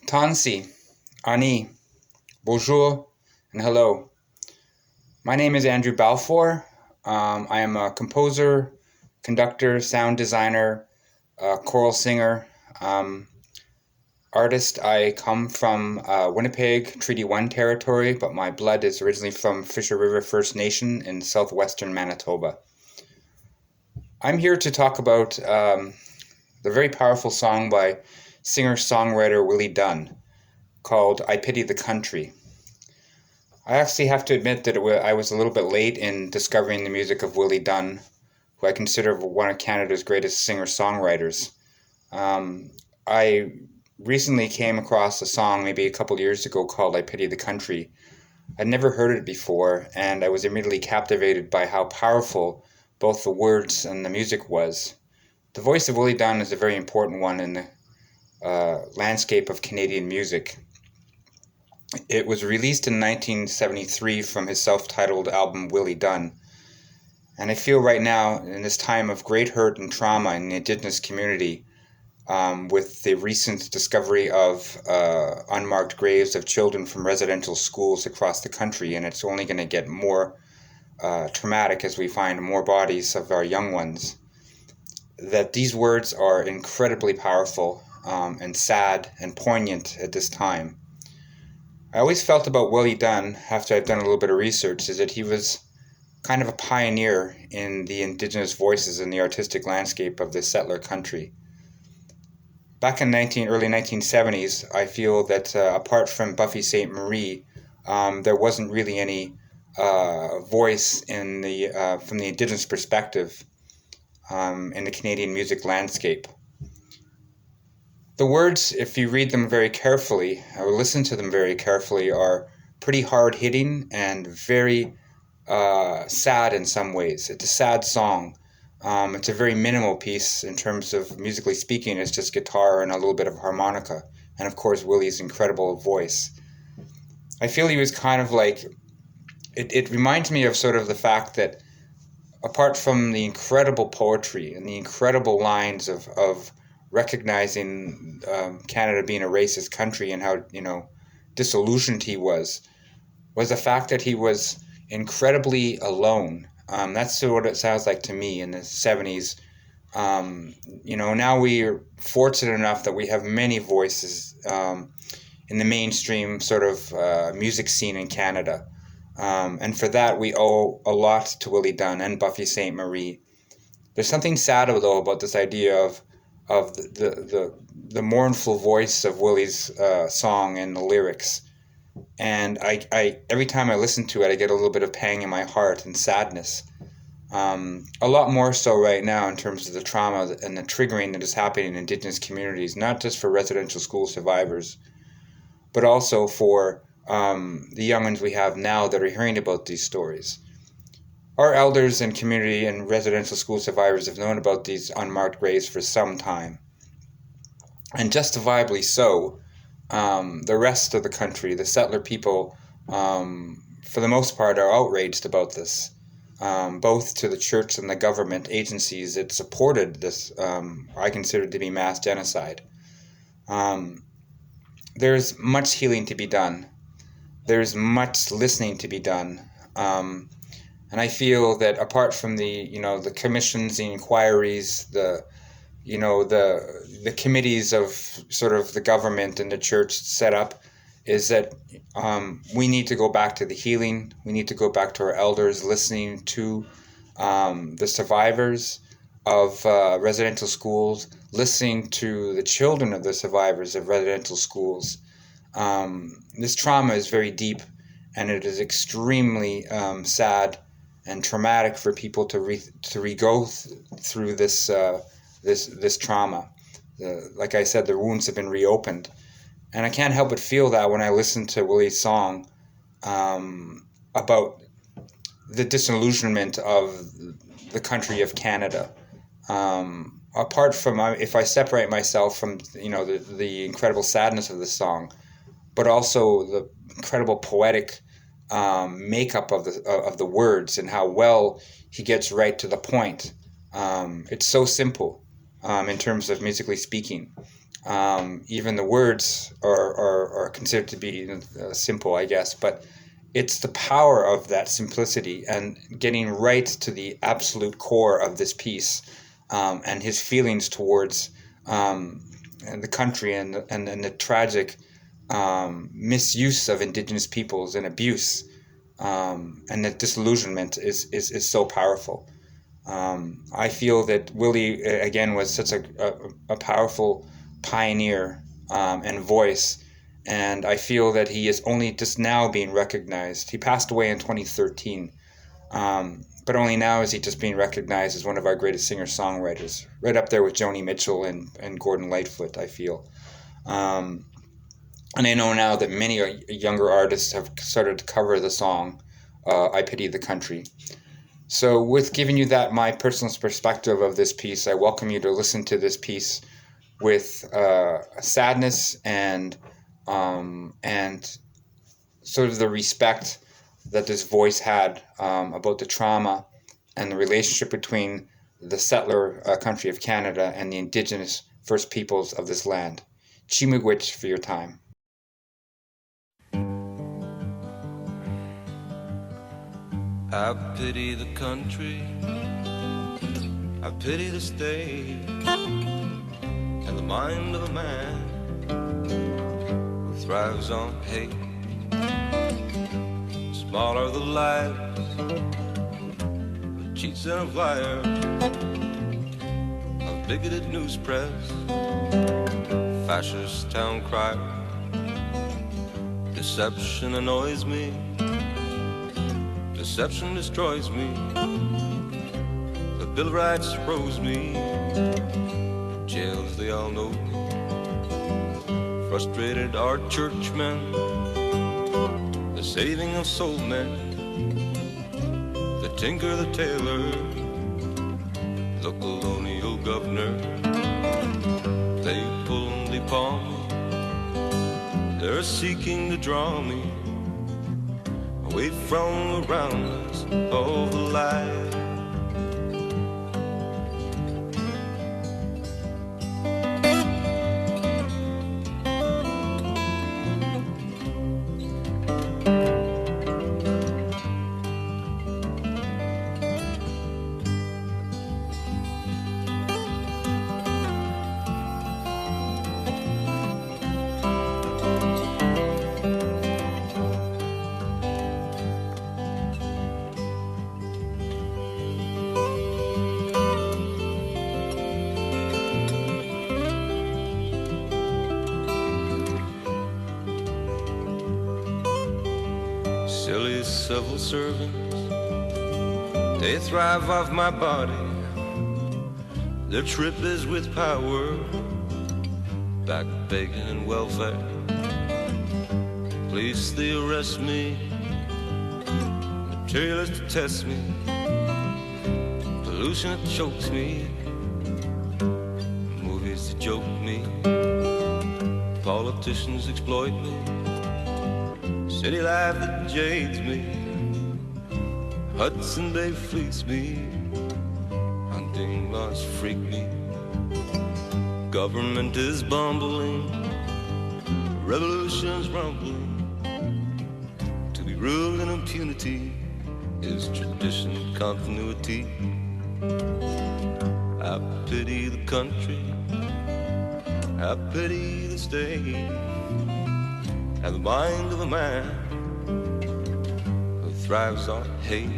Tansi, Ani, Bonjour, and hello. My name is Andrew Balfour. I am a composer, conductor, sound designer, choral singer, artist. I come from Winnipeg, Treaty 1 territory, but my blood is originally from Fisher River First Nation in southwestern Manitoba. I'm here to talk about the very powerful song by singer-songwriter Willie Dunn called I Pity the Country. I actually have to admit that I was a little bit late in discovering the music of Willie Dunn, who I consider one of Canada's greatest singer-songwriters. I recently came across a song maybe a couple years ago called I Pity the Country. I'd never heard it before, and I was immediately captivated by how powerful both the words and the music was. The voice of Willie Dunn is a very important one in the landscape of Canadian music. It was released in 1973 from his self-titled album Willie Dunn. And I feel right now, in this time of great hurt and trauma in the Indigenous community, with the recent discovery of unmarked graves of children from residential schools across the country, and it's only going to get more traumatic as we find more bodies of our young ones, that these words are incredibly powerful and sad and poignant at this time. I always felt about Willie Dunn, after I've done a little bit of research, is that he was kind of a pioneer in the Indigenous voices in the artistic landscape of the settler country. Back in early 1970s, I feel that apart from Buffy Sainte-Marie, there wasn't really any voice in from the Indigenous perspective in the Canadian music landscape. The words, if you read them very carefully, or listen to them very carefully, are pretty hard-hitting and very sad in some ways. It's a sad song. It's a very minimal piece in terms of musically speaking. It's just guitar and a little bit of harmonica, and of course Willie's incredible voice. I feel he was kind of like, it reminds me of sort of the fact that apart from the incredible poetry and the incredible lines of recognizing Canada being a racist country and how, disillusioned he was the fact that he was incredibly alone. That's what it sounds like to me in the 70s. Now we are fortunate enough that we have many voices in the mainstream sort of music scene in Canada. And for that, we owe a lot to Willie Dunn and Buffy Sainte-Marie. There's something sad, though, about this idea of the mournful voice of Willie's song and the lyrics. And I every time I listen to it, I get a little bit of pang in my heart and sadness. A lot more so right now in terms of the trauma and the triggering that is happening in Indigenous communities, not just for residential school survivors, but also for the young ones we have now that are hearing about these stories. Our elders and community and residential school survivors have known about these unmarked graves for some time. And justifiably so. The rest of the country, the settler people, for the most part, are outraged about this. Both to the church and the government agencies that supported this, I consider to be mass genocide. There's much healing to be done. There's much listening to be done. And I feel that apart from the commissions, the inquiries, the committees of sort of the government and the church set up, is that we need to go back to the healing. We need to go back to our elders, listening to the survivors of residential schools, listening to the children of the survivors of residential schools. This trauma is very deep, and it is extremely sad and traumatic for people to go through this this trauma. Like I said, the wounds have been reopened, and I can't help but feel that when I listen to Willie's song about the disillusionment of the country of Canada. Apart from, if I separate myself from the incredible sadness of the song, but also the incredible poetic makeup of the words and how well he gets right to the point. It's so simple in terms of musically speaking. Even the words are considered to be simple, I guess, but it's the power of that simplicity and getting right to the absolute core of this piece, and his feelings towards the country and the tragic misuse of Indigenous peoples and abuse, and the disillusionment is so powerful. I feel that Willie, again, was such a powerful pioneer and voice, and I feel that he is only just now being recognized. He passed away in 2013, but only now is he just being recognized as one of our greatest singer-songwriters, right up there with Joni Mitchell and Gordon Lightfoot, I feel. And I know now that many younger artists have started to cover the song, I Pity the Country. So with giving you that, my personal perspective of this piece, I welcome you to listen to this piece with sadness and sort of the respect that this voice had about the trauma and the relationship between the settler country of Canada and the Indigenous First Peoples of this land. Chimugwich for your time. I pity the country, I pity the state, and the mind of a man who thrives on hate. Small are the lives of cheats and of liars, of bigoted news press, fascist town crier. Deception annoys me, deception destroys me. The Bill of Rights froze me, jails they all know me. Frustrated are churchmen, the saving of soul men, the tinker, the tailor, the colonial governor. They pull and they paw me, they're seeking to draw me away from around us all the light. Silly civil servants, they thrive off my body. Their trip is with power, back begging and welfare. Police, they arrest me, materialists to test me, pollution that chokes me, movies that joke me, politicians exploit me, city life that jades me, Hudson Bay fleece me, hunting laws freak me. Government is bumbling, revolution's rumbling. To be ruled in impunity is tradition and continuity. I pity the country, I pity the state, and the mind of a man who thrives on hate.